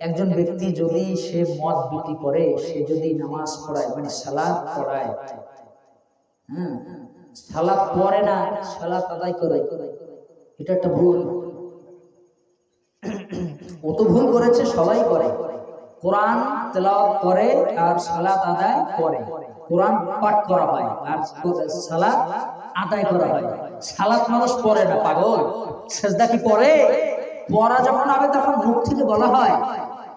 একজন ব্যক্তি যদি সে মদ বিক্রি করে, সে যদি নামাজ পড়ায় মানে সালাত পড়ায়, সালাত পড়ে না, সালাত আদায় করে, এটা একটা ভুল। ও তো ভুল করেছে, সবাই করে। কোরআন তেলাওয়াত করে আর সালাত আদায় করে, কোরআন পাঠ করা হয় আর সালাত আদায় করা হয়। সালাত মানুষ পড়ে না, পাগল। সেজদা কি পড়ে? পড়া যখন হবে তখন মুখ থেকে বলা হয়,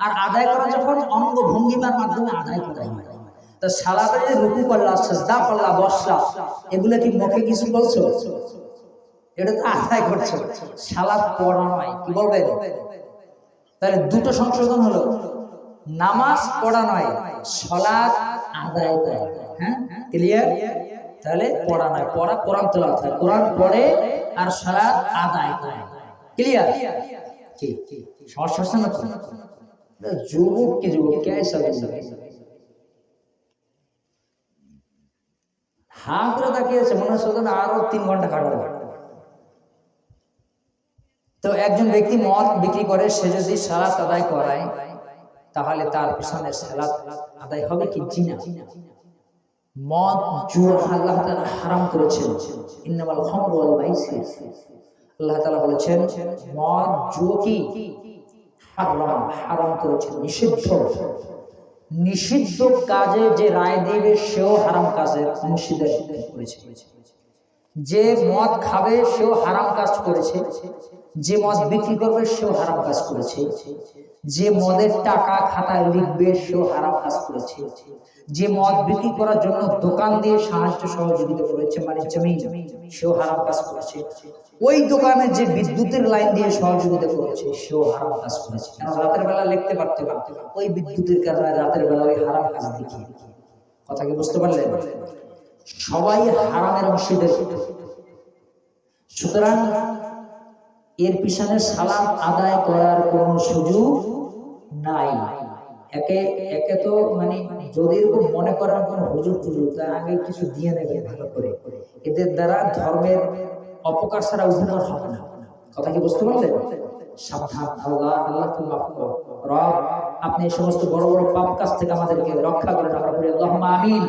আর আদায় করা যখন অঙ্গ ভঙ্গিমার মাধ্যমে আদায় করা হয়। তা সালাতে যে রুকু করলা, সেজদা করলা, বসলা, এগুলো কি মুখে কিছু বলছো? এটা তো আদায় করছো, সালাত পড়া নয়। কি বলবেন? তাহলে দুটো সংশোধন হলো, নামাজ পড়া নয়, সালাত আদায় করা। হ্যাঁ, ক্লিয়ার? তাহলে পড়া নয়, পড়া কোরআন তেলাওয়াত হয়, কোরআন পড়ে আর সালাত আদায় করে। ক্লিয়ার? কি সমস্যা হচ্ছে না তো? যুবক কি যুবক কে হা করে তাকিয়েছে, মনে হচ্ছে আরো 3 ঘন্টা কাটাবো। তো একজন ব্যক্তি মদ বিক্রি করে, সে যদি সালাত আদায় করায়, তাহলে তার পিছনে সালাত আদায় হবে কি? জি না। মদ জুয়া আল্লাহ তাআলা হারাম করেছেন, ইন্নামাল খামরু ওয়াল মাইসির। আল্লাহ তাআলা বলেছেন মদ জুয়া কি হারাম, হারাম করেছেন, নিষিদ্ধ। নিষিদ্ধ কাজে যে রায় দিবে সেও হারাম কাজের অংশীদার করেছে। যে মদ খাবে সেও হারাম কাজ করেছে, যে মদ বিক্রি করবে সেও হারাম কাজ করেছে, যে মদের টাকা খাতায় লিখবে সেও হারাম কাজ করেছে, যে মদ বিক্রি করার জন্য দোকান দিয়ে সাহায্য সহযোগিতা করেছে মানে জমি, সেও হারাম কাজ করেছে। ওই দোকানে যে বিদ্যুতের লাইন দিয়ে সহযোগিতা করেছে সেও হারাম কাজ করেছে। কারণ রাতের বেলা লিখতে পারতে না, ওই বিদ্যুতের কারণে রাতের বেলা ওই হারাম কাজ দেখিয়ে। কথা কি বুঝতে পারলেন? সবাই হারামের অংশীদার। সুতরাং এর পিছনে সালাত আদায় করার কোনো সুযোগ নাই। একে তো মানে যদি এরকম মনে করেন কোনো হুজুর টুজুর, তা আগে কিছু দিয়ে নেবে ভালো করে, এদের দ্বারা ধর্মের অপকার ছাড়া উপকার হবে না। কথা কি বুঝতে পারলেন? সাবধান, আল্লাহ আল্লাহকে মাফ করো। রব, আপনি এই সমস্ত বড় বড় পাপ কাজ থেকে আমাদেরকে রক্ষা করেন। আমরা বলি আল্লাহুম্মা আমিন।